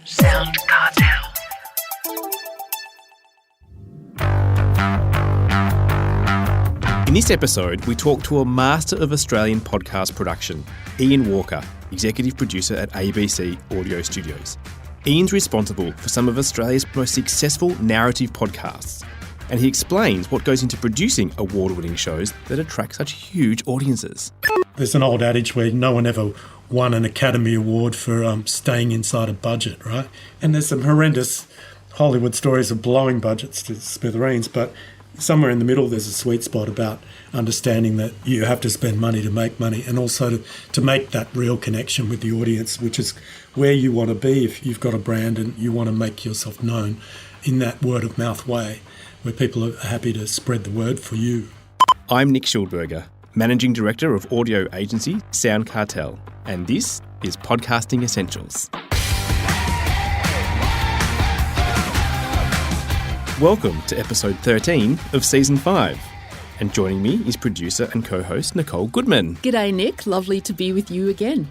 SoundCartel. In this episode, we talk to a master of Australian podcast production, Ian Walker, executive producer at ABC Audio Studios. Ian's responsible for some of Australia's most successful narrative podcasts, and he explains what goes into producing award-winning shows that attract such huge audiences. There's an old adage where no one ever won an Academy Award for staying inside a budget, right? And there's some horrendous Hollywood stories of blowing budgets to smithereens, but somewhere in the middle there's a sweet spot about understanding that you have to spend money to make money, and also to make that real connection with the audience, which is where you want to be if you've got a brand and you want to make yourself known in that word-of-mouth way, where people are happy to spread the word for you. I'm Nick Schildberger, Managing Director of audio agency SoundCartel, and this is Podcasting Essentials. Welcome to episode 13 of season 5. And joining me is producer and co-host Nicole Goodman. G'day, Nick. Lovely to be with you again.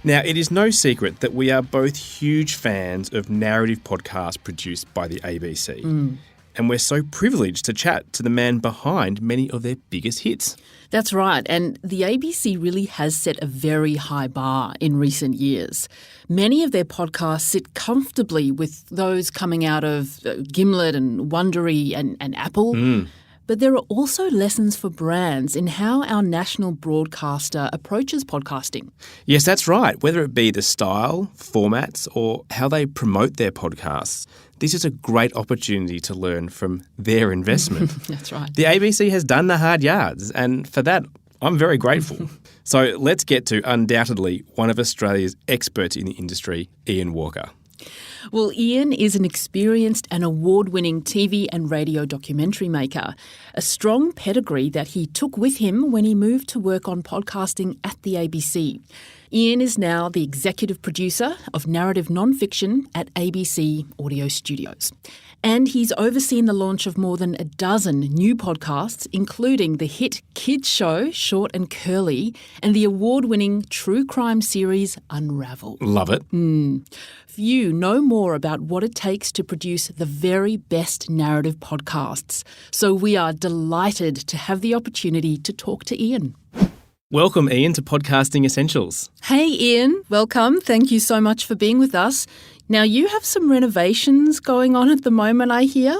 Now, it is no secret that we are both huge fans of narrative podcasts produced by the ABC. And we're so privileged to chat to the man behind many of their biggest hits. That's right. And the ABC really has set a very high bar in recent years. Many of their podcasts sit comfortably with those coming out of Gimlet and Wondery and Apple. But there are also lessons for brands in how our national broadcaster approaches podcasting. Yes, that's right. Whether it be the style, formats, or how they promote their podcasts, this is a great opportunity to learn from their investment. That's right. The ABC has done the hard yards, and for that, I'm very grateful. So let's get to undoubtedly one of Australia's experts in the industry, Ian Walker. Well, Ian is an experienced and award-winning TV and radio documentary maker, a strong pedigree that he took with him when he moved to work on podcasting at the ABC. Ian is now the executive producer of narrative non-fiction at ABC Audio Studios. And he's overseen the launch of more than a dozen new podcasts, including the hit kids show Short and Curly and the award-winning true crime series Unravel. Love it. Few know more about what it takes to produce the very best narrative podcasts. So we are delighted to have the opportunity to talk to Ian. Welcome, Ian, to Podcasting Essentials. Hey, Ian. Welcome. Thank you so much for being with us. Now, you have some renovations going on at the moment, I hear?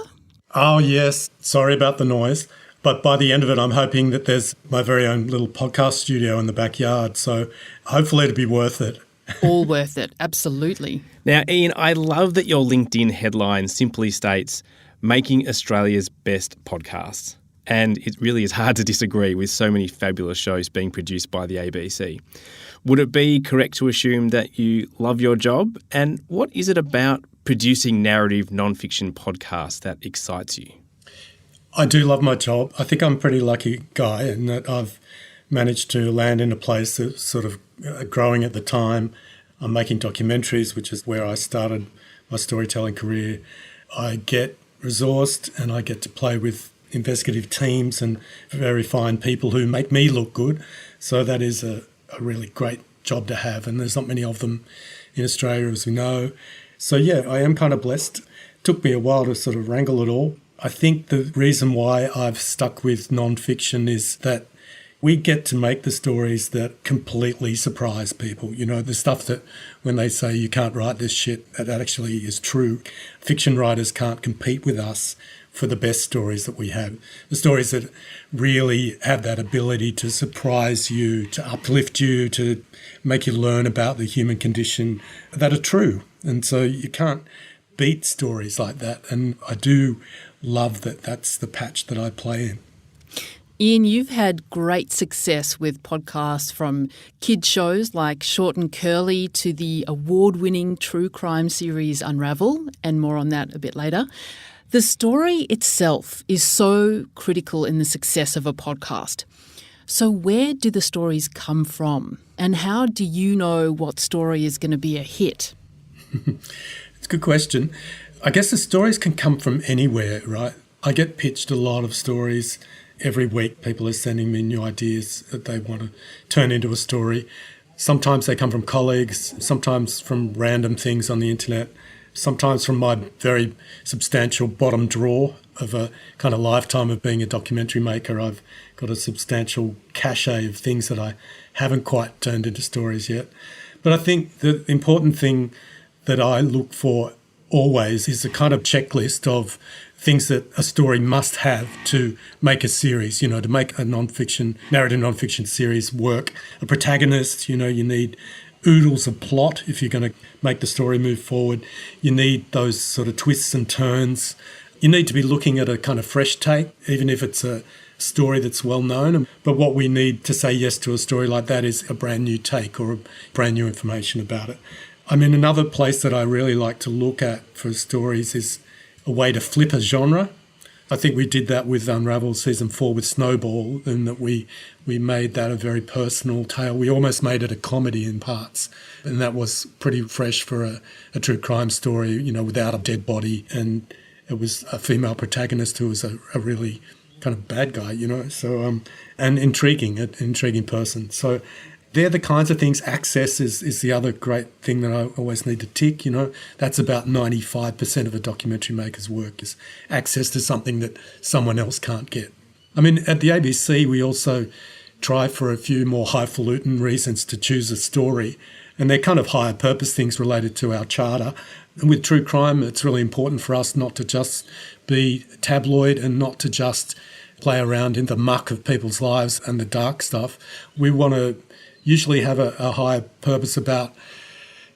Oh, yes. Sorry about the noise. But by the end of it, I'm hoping that there's my very own little podcast studio in the backyard. So hopefully it'll be worth it. All worth it. Absolutely. Now, Ian, I love that your LinkedIn headline simply states, making Australia's best podcasts. And it really is hard to disagree with so many fabulous shows being produced by the ABC. Would it be correct to assume that you love your job? And what is it about producing narrative non-fiction podcasts that excites you? I do love my job. I think I'm a pretty lucky guy in that I've managed to land in a place that's sort of growing at the time. I'm making documentaries, which is where I started my storytelling career. I get resourced and I get to play with investigative teams and very fine people who make me look good. So that is a really great job to have, and there's not many of them in Australia, as we know. So yeah, I am kind of blessed. It took me a while to sort of wrangle it all. I think the reason why I've stuck with non-fiction is that we get to make the stories that completely surprise people. You know, the stuff that when they say you can't write this shit, that actually is true. Fiction writers can't compete with us for the best stories that we have. The stories that really have that ability to surprise you, to uplift you, to make you learn about the human condition, that are true. And so you can't beat stories like that. And I do love that that's the patch that I play in. Ian, you've had great success with podcasts from kid shows like Short and Curly to the award-winning true crime series Unravel, and more on that a bit later. The story itself is so critical in the success of a podcast. So where do the stories come from? And how do you know what story is going to be a hit? It's a good question. I guess the stories can come from anywhere, right? I get pitched a lot of stories every week. People are sending me new ideas that they want to turn into a story. Sometimes they come from colleagues, sometimes from random things on the internet, sometimes from my very substantial bottom drawer of a kind of lifetime of being a documentary maker. I've got a substantial cache of things that I haven't quite turned into stories yet. But I think the important thing that I look for always is a kind of checklist of things that a story must have to make a series, to make a narrative non-fiction series work. A protagonist, you need oodles of plot if you're going to make the story move forward. You need those sort of twists and turns. You need to be looking at a kind of fresh take, even if it's a story that's well known. But what we need to say yes to a story like that is a brand new take or a brand new information about it. I mean, another place that I really like to look at for stories is a way to flip a genre. I think we did that with Unravel season 4 with Snowball, in that we made that a very personal tale. We almost made it a comedy in parts, and that was pretty fresh for a true crime story, without a dead body, and it was a female protagonist who was a really kind of bad guy, so and an intriguing person. So they're the kinds of things. Access is the other great thing that I always need to tick. That's about 95% of a documentary maker's work, is access to something that someone else can't get. I mean, at the ABC, we also try for a few more highfalutin reasons to choose a story, and they're kind of higher purpose things related to our charter. And with true crime, it's really important for us not to just be tabloid and not to just play around in the muck of people's lives and the dark stuff. We want to usually have a higher purpose about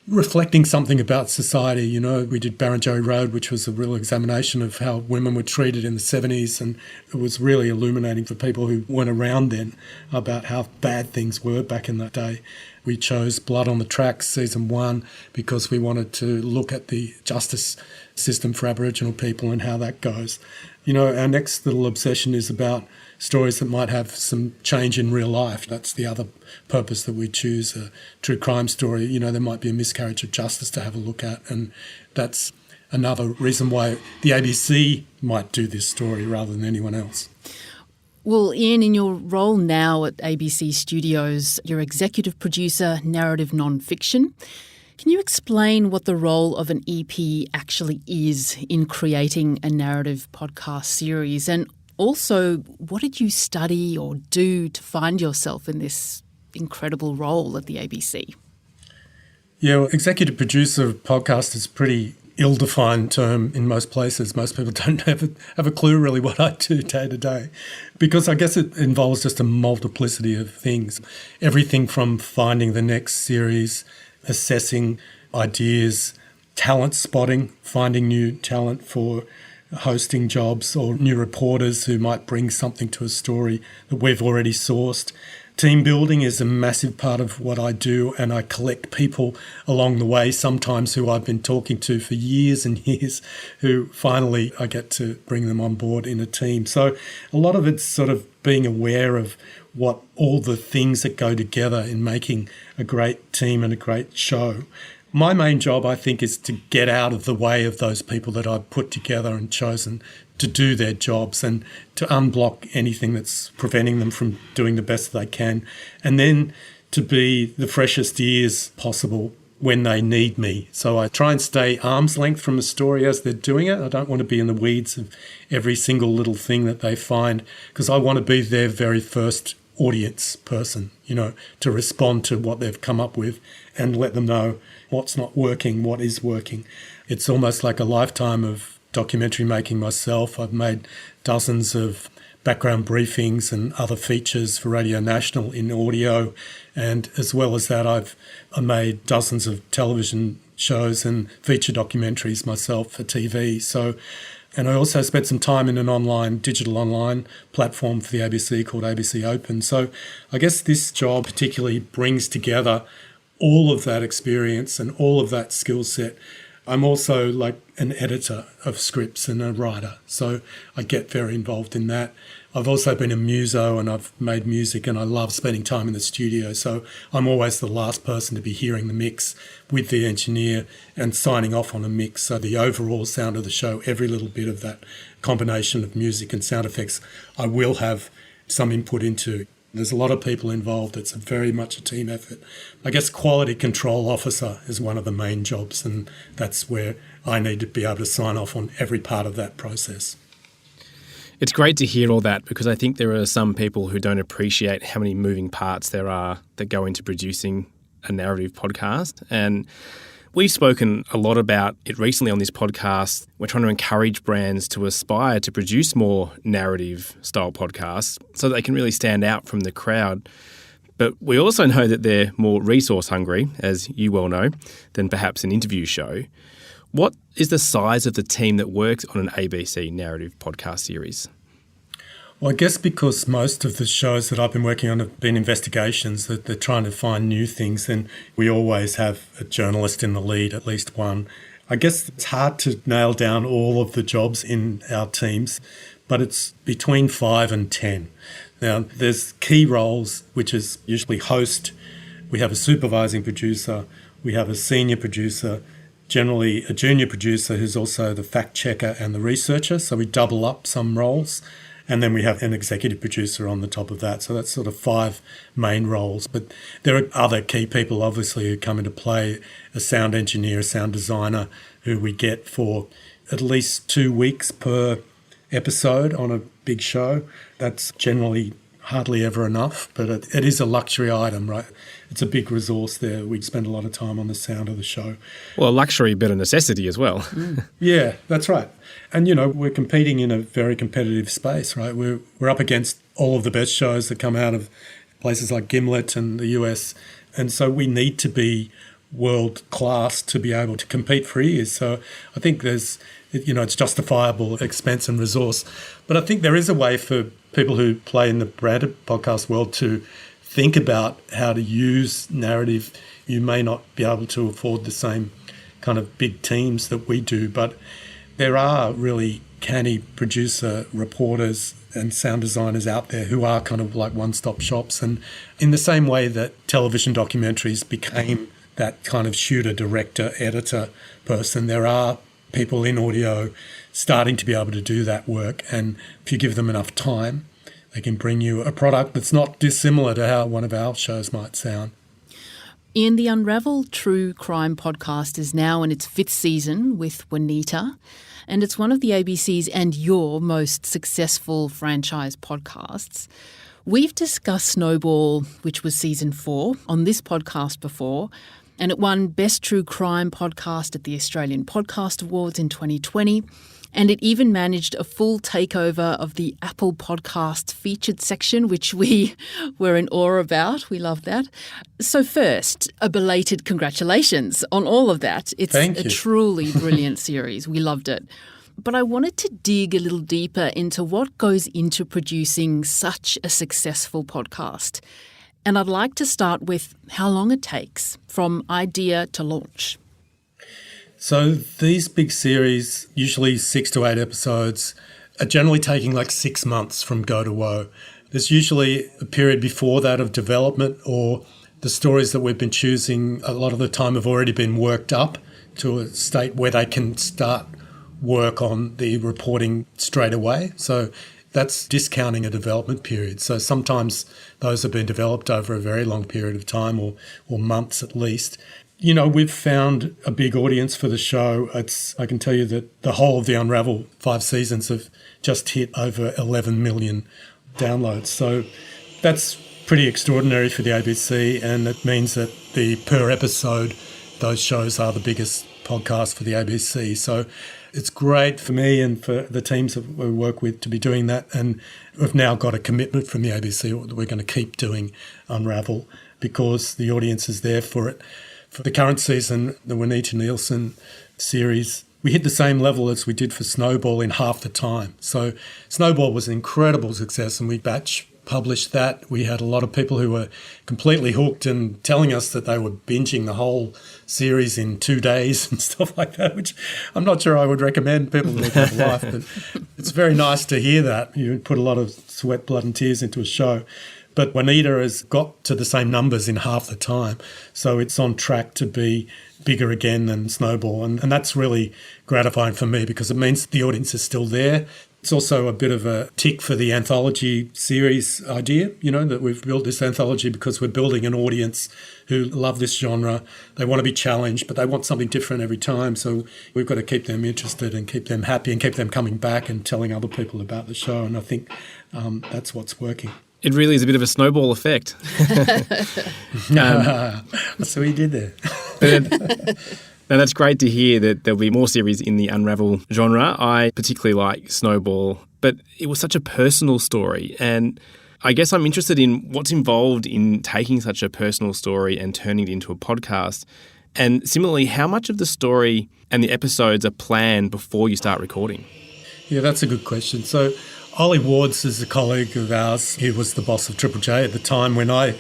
reflecting something about society. We did Barrenjoey Road, which was a real examination of how women were treated in the 70s, and it was really illuminating for people who weren't around then about how bad things were back in that day. We chose Blood on the Tracks season 1 because we wanted to look at the justice system for Aboriginal people and how that goes. Our next little obsession is about stories that might have some change in real life. That's the other purpose that we choose a true crime story. There might be a miscarriage of justice to have a look at, and that's another reason why the ABC might do this story rather than anyone else. Well, Ian, in your role now at ABC Studios, you're executive producer, narrative non-fiction. Can you explain what the role of an EP actually is in creating a narrative podcast series? And also, what did you study or do to find yourself in this incredible role at the ABC? Yeah, well, executive producer of podcast is a pretty ill-defined term in most places. Most people don't have a clue really what I do day to day, because I guess it involves just a multiplicity of things. Everything from finding the next series, assessing ideas, talent spotting, finding new talent for hosting jobs or new reporters who might bring something to a story that we've already sourced. Team building is a massive part of what I do, and I collect people along the way, sometimes who I've been talking to for years and years, who finally I get to bring them on board in a team. So a lot of it's sort of being aware of what all the things that go together in making a great team and a great show. My main job, I think, is to get out of the way of those people that I've put together and chosen to do their jobs, and to unblock anything that's preventing them from doing the best they can, and then to be the freshest ears possible when they need me. So I try and stay arm's length from the story as they're doing it. I don't want to be in the weeds of every single little thing that they find, because I want to be their very first audience person, to respond to what they've come up with and let them know what's not working, what is working. It's almost like a lifetime of documentary making myself. I've made dozens of background briefings and other features for Radio National in audio, and as well as that I made dozens of television shows and feature documentaries myself for TV. And I also spent some time in an digital online platform for the ABC called ABC Open. So I guess this job particularly brings together all of that experience and all of that skill set. I'm also like an editor of scripts and a writer, so I get very involved in that. I've also been a muso, and I've made music, and I love spending time in the studio, so I'm always the last person to be hearing the mix with the engineer and signing off on a mix. So the overall sound of the show, every little bit of that combination of music and sound effects, I will have some input into. There's a lot of people involved. It's very much a team effort. I guess quality control officer is one of the main jobs, and that's where I need to be able to sign off on every part of that process. It's great to hear all that, because I think there are some people who don't appreciate how many moving parts there are that go into producing a narrative podcast. And we've spoken a lot about it recently on this podcast. We're trying to encourage brands to aspire to produce more narrative-style podcasts so that they can really stand out from the crowd. But we also know that they're more resource-hungry, as you well know, than perhaps an interview show. What is the size of the team that works on an ABC narrative podcast series? Well, I guess because most of the shows that I've been working on have been investigations, that they're trying to find new things, then we always have a journalist in the lead, at least one. I guess it's hard to nail down all of the jobs in our teams, but it's between 5 and 10. Now, there's key roles, which is usually host. We have a supervising producer. We have a senior producer, generally a junior producer who's also the fact checker and the researcher. So we double up some roles. And then we have an executive producer on the top of that. So that's sort of 5 main roles. But there are other key people, obviously, who come into play. A sound engineer, a sound designer, who we get for at least 2 weeks per episode on a big show. That's generally hardly ever enough, but it is a luxury item, right? It's a big resource there. We spend a lot of time on the sound of the show. Well, luxury, but a necessity as well. Yeah, that's right. And, we're competing in a very competitive space, right? We're up against all of the best shows that come out of places like Gimlet and the US. And so we need to be world class to be able to compete for ears. So I think it's justifiable expense and resource. But I think there is a way for people who play in the branded podcast world to think about how to use narrative. You may not be able to afford the same kind of big teams that we do, but there are really canny producer, reporters and sound designers out there who are kind of like one-stop shops. And in the same way that television documentaries became that kind of shooter, director, editor person, there are people in audio starting to be able to do that work. And if you give them enough time, they can bring you a product that's not dissimilar to how one of our shows might sound. Ian, the Unravel True Crime podcast is now in its 5th season with Juanita, and it's one of the ABC's and your most successful franchise podcasts. We've discussed Snowball, which was season 4, on this podcast before, and it won Best True Crime Podcast at the Australian Podcast Awards in 2020. And it even managed a full takeover of the Apple Podcasts featured section, which we were in awe about. We loved that. So first, a belated congratulations on all of that. It's a truly brilliant series. We loved it. But I wanted to dig a little deeper into what goes into producing such a successful podcast. And I'd like to start with how long it takes from idea to launch. So these big series, usually 6 to 8 episodes, are generally taking like 6 months from go to woe. There's usually a period before that of development, or the stories that we've been choosing a lot of the time have already been worked up to a state where they can start work on the reporting straight away. So that's discounting a development period. So sometimes those have been developed over a very long period of time, or months at least. We've found a big audience for the show. I can tell you that the whole of the Unravel 5 seasons have just hit over 11 million downloads. So that's pretty extraordinary for the ABC, and it means that per episode, those shows are the biggest podcast for the ABC. So it's great for me and for the teams that we work with to be doing that. And we've now got a commitment from the ABC that we're going to keep doing Unravel because the audience is there for it. For the current season, the Juanita Nielsen series, we hit the same level as we did for Snowball in half the time. So Snowball was an incredible success, and we batch published that. We had a lot of people who were completely hooked and telling us that they were binging the whole series in 2 days and stuff like that, which I'm not sure I would recommend people live their life, but it's very nice to hear that. You put a lot of sweat, blood and tears into a show. But Juanita has got to the same numbers in half the time. So it's on track to be bigger again than Snowball. And that's really gratifying for me because it means the audience is still there. It's also a bit of a tick for the anthology series idea, that we've built this anthology because we're building an audience who love this genre. They want to be challenged, but they want something different every time. So we've got to keep them interested and keep them happy and keep them coming back and telling other people about the show. And I think that's what's working. It really is a bit of a snowball effect. That's what he did there. Now, that's great to hear that there'll be more series in the Unravel genre. I particularly like Snowball, but it was such a personal story. And I guess I'm interested in what's involved in taking such a personal story and turning it into a podcast. And similarly, how much of the story and the episodes are planned before you start recording? Yeah, that's a good question. So Ollie Wards is a colleague of ours. He was the boss of Triple J at the time when I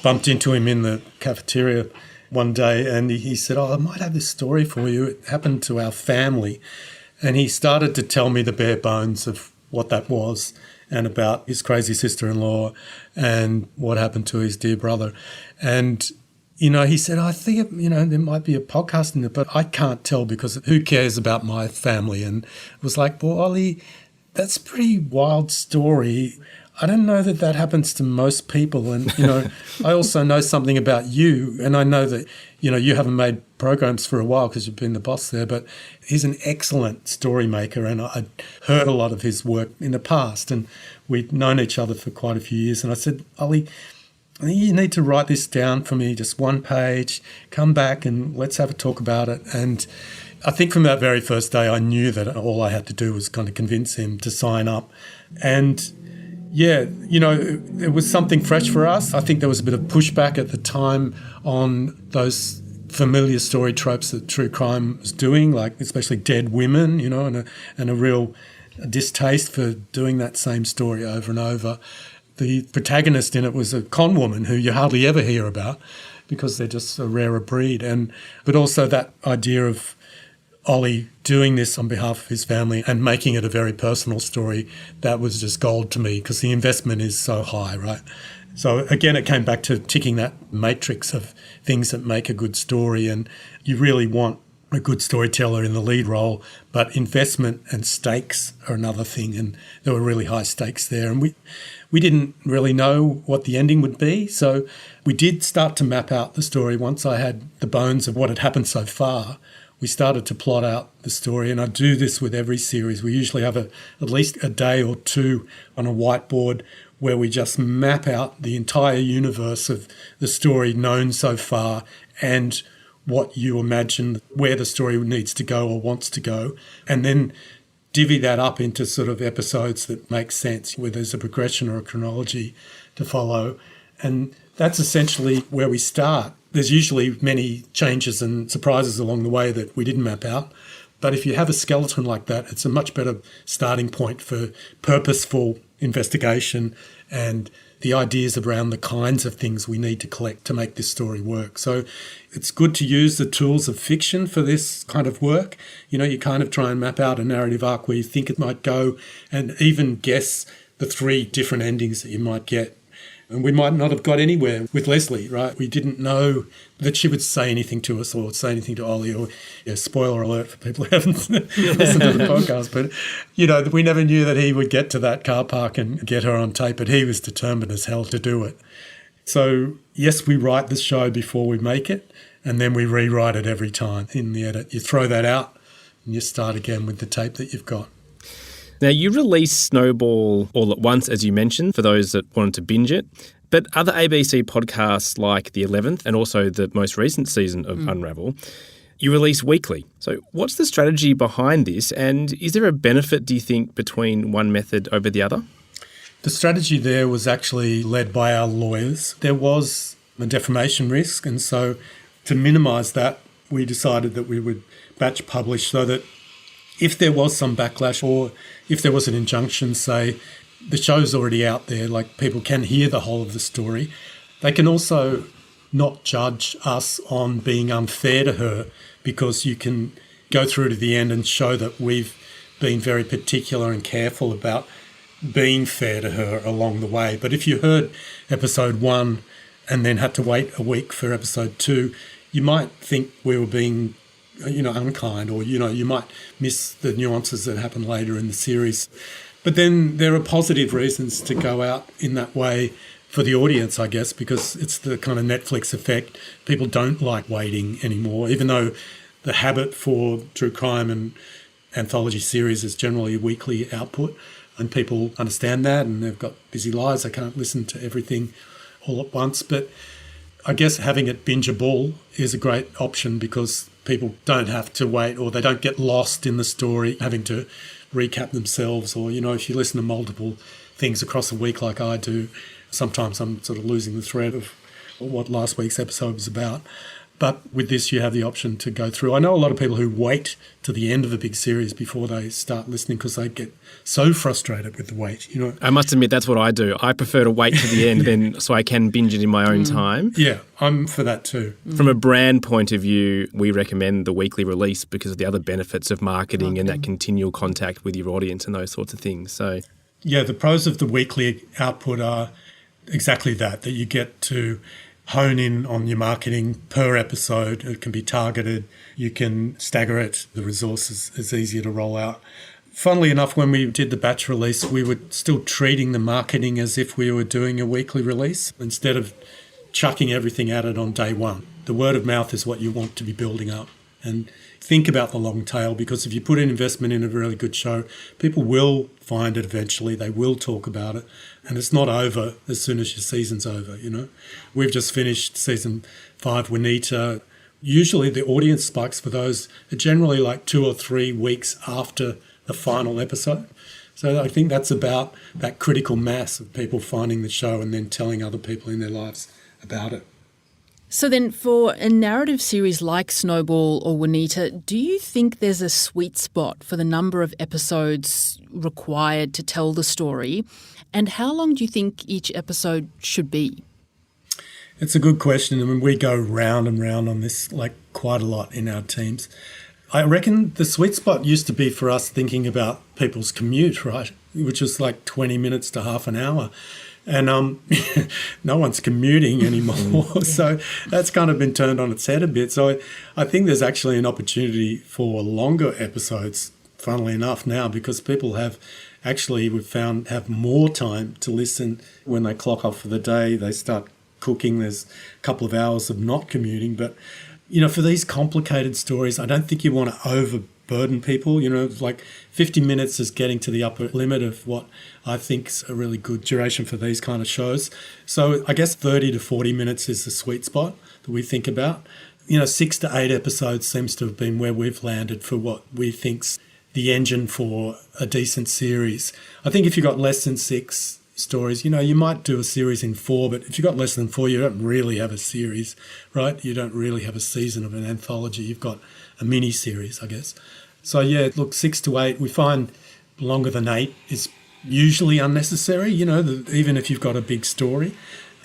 bumped into him in the cafeteria one day, and he said, I might have this story for you. It happened to our family. And he started to tell me the bare bones of what that was and about his crazy sister-in-law and what happened to his dear brother. And, he said, I think, there might be a podcast in it, but I can't tell because who cares about my family? And it was like, well, Ollie, that's a pretty wild story. I don't know that happens to most people. And, I also know something about you. And I know that, you haven't made programs for a while because you've been the boss there, but he's an excellent story maker. And I heard a lot of his work in the past and we'd known each other for quite a few years. And I said, Ollie, I think you need to write this down for me, just one page, come back and let's have a talk about it. And I think from that very first day, I knew that all I had to do was kind of convince him to sign up. And yeah, it was something fresh for us. I think there was a bit of pushback at the time on those familiar story tropes that true crime was doing, like especially dead women, and a real distaste for doing that same story over and over. The protagonist in it was a con woman who you hardly ever hear about because they're just a rarer breed. But also that idea of Ollie doing this on behalf of his family and making it a very personal story, that was just gold to me because the investment is so high, right? So again, it came back to ticking that matrix of things that make a good story, and you really want a good storyteller in the lead role, but investment and stakes are another thing, and there were really high stakes there. And we didn't really know what the ending would be, so we did start to map out the story once I had the bones of what had happened so far. We started to plot out the story, and I do this with every series. We usually have at least a day or two on a whiteboard where we just map out the entire universe of the story known so far and what you imagine where the story needs to go or wants to go, and then divvy that up into sort of episodes that make sense, where there's a progression or a chronology to follow. And that's essentially where we start. There's usually many changes and surprises along the way that we didn't map out. But if you have a skeleton like that, it's a much better starting point for purposeful investigation and the ideas around the kinds of things we need to collect to make this story work. So it's good to use the tools of fiction for this kind of work. You kind of try and map out a narrative arc where you think it might go and even guess the 3 different endings that you might get. And we might not have got anywhere with Leslie, right? We didn't know that she would say anything to us or say anything to Ollie or, spoiler alert for people who haven't listened to the podcast. But, we never knew that he would get to that car park and get her on tape, but he was determined as hell to do it. So, yes, we write the show before we make it, and then we rewrite it every time in the edit. You throw that out and you start again with the tape that you've got. Now, you released Snowball all at once, as you mentioned, for those that wanted to binge it. But other ABC podcasts like the 11th and also the most recent season of Unravel, you release weekly. So what's the strategy behind this? And is there a benefit, do you think, between one method over the other? The strategy there was actually led by our lawyers. There was a defamation risk. And so to minimise that, we decided that we would batch publish so that if there was some backlash or if there was an injunction, say, the show's already out there, like people can hear the whole of the story, they can also not judge us on being unfair to her because you can go through to the end and show that we've been very particular and careful about being fair to her along the way. But if you heard episode 1 and then had to wait a week for episode 2, you might think we were being, unkind, or, you might miss the nuances that happen later in the series. But then there are positive reasons to go out in that way for the audience, I guess, because it's the kind of Netflix effect. People don't like waiting anymore, even though the habit for true crime and anthology series is generally a weekly output, and people understand that, and they've got busy lives. They can't listen to everything all at once. But I guess having it bingeable is a great option because people don't have to wait, or they don't get lost in the story having to recap themselves, or, if you listen to multiple things across a week like I do, sometimes I'm sort of losing the thread of what last week's episode was about. But with this, you have the option to go through. I know a lot of people who wait to the end of a big series before they start listening because they get so frustrated with the wait. I must admit that's what I do. I prefer to wait to the end then so I can binge it in my own time. Yeah, I'm for that too. From a brand point of view, we recommend the weekly release because of the other benefits of marketing and that continual contact with your audience and those sorts of things. So, yeah, the pros of the weekly output are exactly that you get to hone in on your marketing per episode. It can be targeted. You can stagger it. The resources is easier to roll out. Funnily enough, when we did the batch release, we were still treating the marketing as if we were doing a weekly release instead of chucking everything at it on day one. The word of mouth is what you want to be building up. And think about the long tail, because if you put an investment in a really good show, people will find it eventually. They will talk about it. And it's not over as soon as your season's over, We've just finished season 5, Juanita. Usually the audience spikes for those are generally like 2 or 3 weeks after the final episode. So I think that's about that critical mass of people finding the show and then telling other people in their lives about it. So then for a narrative series like Snowball or Juanita, do you think there's a sweet spot for the number of episodes required to tell the story? And how long do you think each episode should be? It's a good question. I mean, we go round and round on this like quite a lot in our teams. I reckon the sweet spot used to be for us thinking about people's commute, right? Which is like 20 minutes to half an hour. And no one's commuting anymore. So that's kind of been turned on its head a bit. So I think there's actually an opportunity for longer episodes, funnily enough, now, because people we've found, have more time to listen when they clock off for the day. They start cooking. There's a couple of hours of not commuting. But, for these complicated stories, I don't think you want to overburden people. Like 50 minutes is getting to the upper limit of what I think's a really good duration for these kind of shows. So I guess 30 to 40 minutes is the sweet spot that we think about. 6 to 8 episodes seems to have been where we've landed for what we think's the engine for a decent series. I think if you've got less than 6 stories, you might do a series in 4, but if you've got less than 4, you don't really have a series, right? You don't really have a season of an anthology. You've got a mini series, I guess. So yeah, look, 6 to 8, we find longer than 8 is usually unnecessary, even if you've got a big story.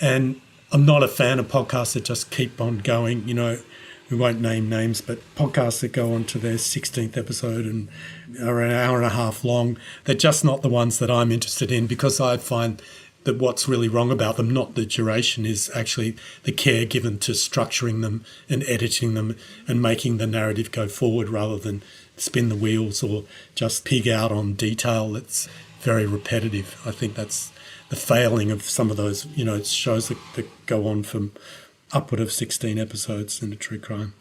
And I'm not a fan of podcasts that just keep on going, we won't name names, but podcasts that go on to their 16th episode and are an hour and a half long, they're just not the ones that I'm interested in, because I find that what's really wrong about them, not the duration, is actually the care given to structuring them and editing them and making the narrative go forward rather than spin the wheels or just pig out on detail that's very repetitive. I think that's the failing of some of those, shows that go on from upward of 16 episodes in a true crime.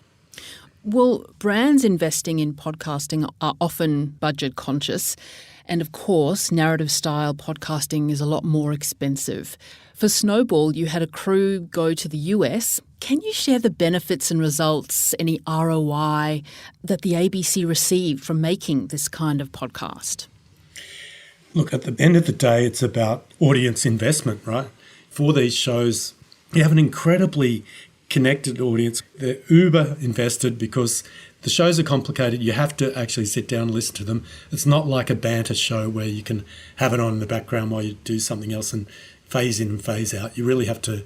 Well, brands investing in podcasting are often budget conscious. And of course, narrative style podcasting is a lot more expensive. For Snowball, you had a crew go to the US. Can you share the benefits and results, any ROI that the ABC received from making this kind of podcast? Look, at the end of the day, it's about audience investment, right? For these shows, you have an incredibly connected audience. They're uber invested because the shows are complicated. You have to actually sit down and listen to them. It's not like a banter show where you can have it on in the background while you do something else and phase in and phase out. You really have to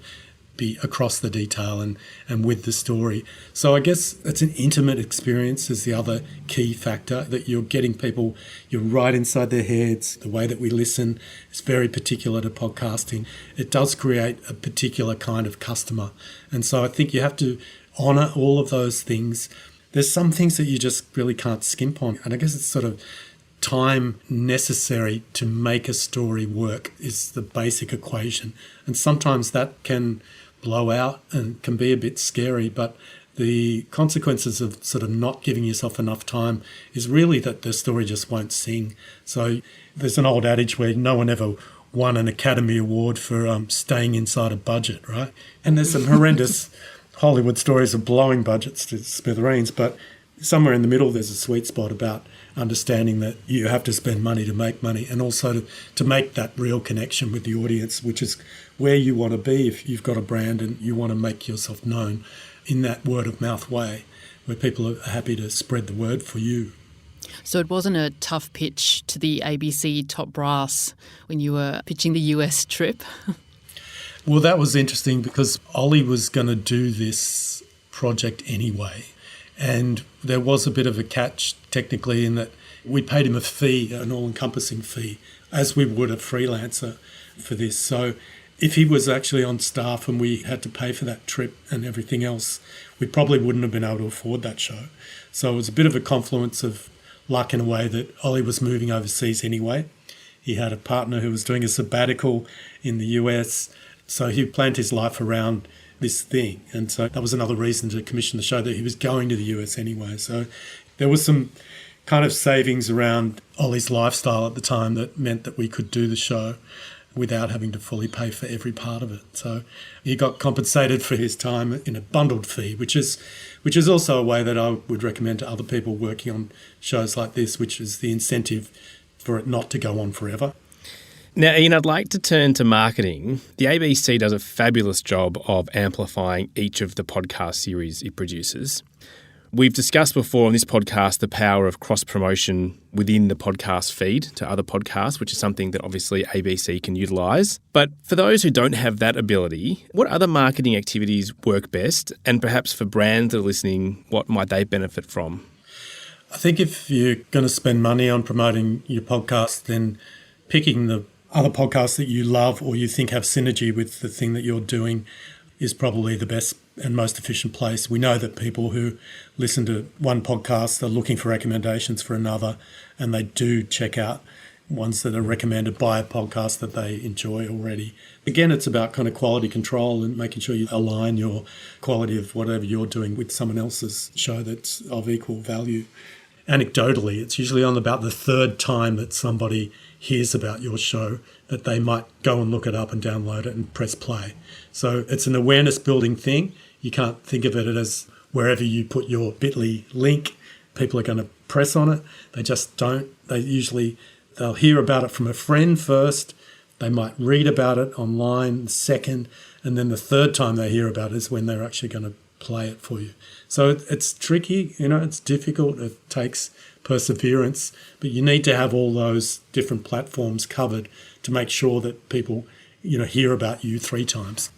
be across the detail and with the story. So I guess it's an intimate experience is the other key factor, that you're getting people, you're right inside their heads. The way that we listen is very particular to podcasting. It does create a particular kind of customer. And so I think you have to honour all of those things. There's some things that you just really can't skimp on. And I guess it's sort of time necessary to make a story work is the basic equation. And sometimes that can blow out and can be a bit scary, but the consequences of sort of not giving yourself enough time is really that the story just won't sing. So there's an old adage where no one ever won an Academy Award for staying inside a budget, right? And there's some horrendous Hollywood stories of blowing budgets to smithereens, but somewhere in the middle there's a sweet spot about understanding that you have to spend money to make money, and also to make that real connection with the audience, which is where you want to be if you've got a brand and you want to make yourself known in that word of mouth way, where people are happy to spread the word for you. So it wasn't a tough pitch to the ABC top brass when you were pitching the US trip? Well, that was interesting because Ollie was going to do this project anyway. And there was a bit of a catch technically in that we paid him a fee, an all-encompassing fee, as we would a freelancer for this. So if he was actually on staff and we had to pay for that trip and everything else, we probably wouldn't have been able to afford that show. So it was a bit of a confluence of luck in a way that Ollie was moving overseas anyway. He had a partner who was doing a sabbatical in the US, so he planned his life around this thing. And so that was another reason to commission the show, that he was going to the US anyway. So there was some kind of savings around Ollie's lifestyle at the time that meant that we could do the show without having to fully pay for every part of it. So he got compensated for his time in a bundled fee, which is also a way that I would recommend to other people working on shows like this, which is the incentive for it not to go on forever. Now, Ian, I'd like to turn to marketing. The ABC does a fabulous job of amplifying each of the podcast series it produces. We've discussed before on this podcast the power of cross-promotion within the podcast feed to other podcasts, which is something that obviously ABC can utilise. But for those who don't have that ability, what other marketing activities work best? And perhaps for brands that are listening, what might they benefit from? I think if you're going to spend money on promoting your podcast, then picking the other podcasts that you love or you think have synergy with the thing that you're doing is probably the best and most efficient place. We know that people who listen to one podcast are looking for recommendations for another, and they do check out ones that are recommended by a podcast that they enjoy already. Again, it's about kind of quality control and making sure you align your quality of whatever you're doing with someone else's show that's of equal value. Anecdotally, it's usually on about the third time that somebody hears about your show that they might go and look it up and download it and press play. So it's an awareness building thing. You can't think of it as wherever you put your bit.ly link, people are going to press on it. They just don't. They'll hear about it from a friend first. They might read about it online second. And then the third time they hear about it is when they're actually going to play it for you. So it's tricky, it's difficult. It takes perseverance, but you need to have all those different platforms covered to make sure that people, hear about you 3 times.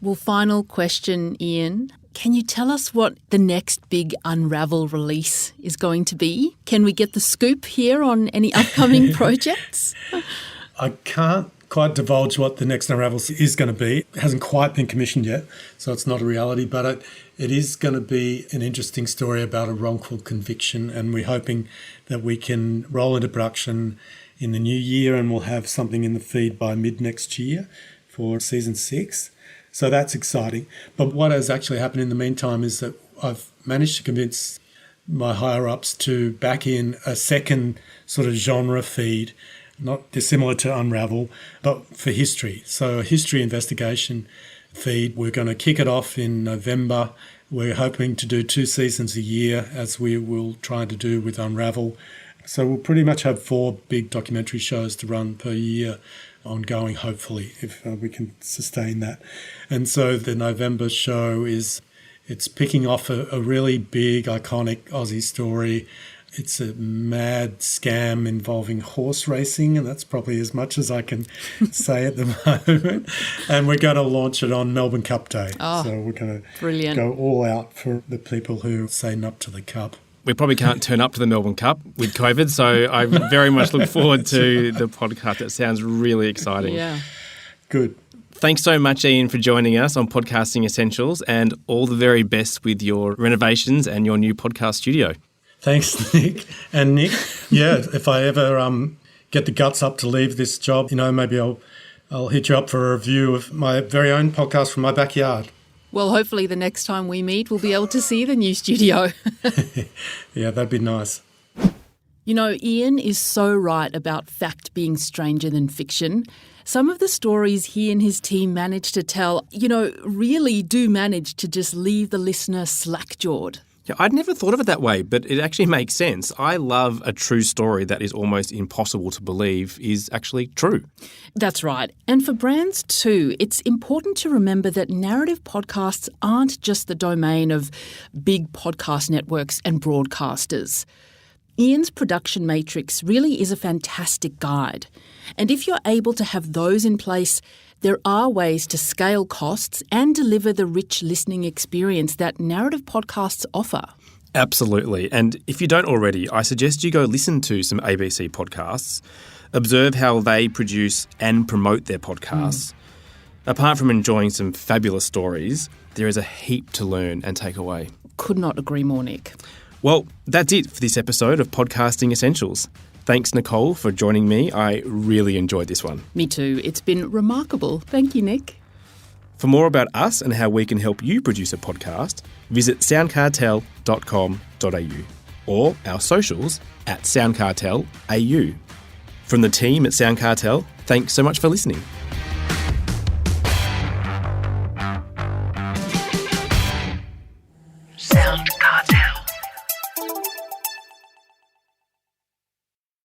Well, final question, Ian. Can you tell us what the next big Unravel release is going to be? Can we get the scoop here on any upcoming projects? I can't quite divulge what the next Unravel is going to be. It hasn't quite been commissioned yet, so it's not a reality, but it is going to be an interesting story about a wrongful conviction, and we're hoping that we can roll into production in the new year, and we'll have something in the feed by mid-next year for season 6. So that's exciting. But what has actually happened in the meantime is that I've managed to convince my higher-ups to back in a second sort of genre feed, not dissimilar to Unravel, but for history. So a history investigation feed. We're going to kick it off in November. We're hoping to do 2 seasons a year, as we will try to do with Unravel. So we'll pretty much have 4 big documentary shows to run per year, ongoing, hopefully, if we can sustain that. And so the November show it's picking off a really big, iconic Aussie story It's a mad scam involving horse racing, and that's probably as much as I can say at the moment. And we're going to launch it on Melbourne Cup Day. Oh, so we're going to brilliant. go all out for the people who say not to the Cup. We probably can't turn up to the Melbourne Cup with COVID, so I very much look forward to the podcast. It sounds really exciting. Yeah. Good. Thanks so much, Ian, for joining us on Podcasting Essentials, and all the very best with your renovations and your new podcast studio. Thanks, Nick. And Nick, yeah, if I ever get the guts up to leave this job, maybe I'll hit you up for a review of my very own podcast from my backyard. Well, hopefully the next time we meet, we'll be able to see the new studio. Yeah, that'd be nice. Ian is so right about fact being stranger than fiction. Some of the stories he and his team manage to tell, really do manage to just leave the listener slack-jawed. Yeah, I'd never thought of it that way, but it actually makes sense. I love a true story that is almost impossible to believe is actually true. That's right. And for brands too, it's important to remember that narrative podcasts aren't just the domain of big podcast networks and broadcasters. Ian's production matrix really is a fantastic guide. And if you're able to have those in place, there are ways to scale costs and deliver the rich listening experience that narrative podcasts offer. Absolutely. And if you don't already, I suggest you go listen to some ABC podcasts, observe how they produce and promote their podcasts. Apart from enjoying some fabulous stories, there is a heap to learn and take away. Could not agree more, Nick. Well, that's it for this episode of Podcasting Essentials. Thanks, Nicole, for joining me. I really enjoyed this one. Me too. It's been remarkable. Thank you, Nick. For more about us and how we can help you produce a podcast, visit soundcartel.com.au or our socials @SoundCartelAU. From the team at SoundCartel, thanks so much for listening.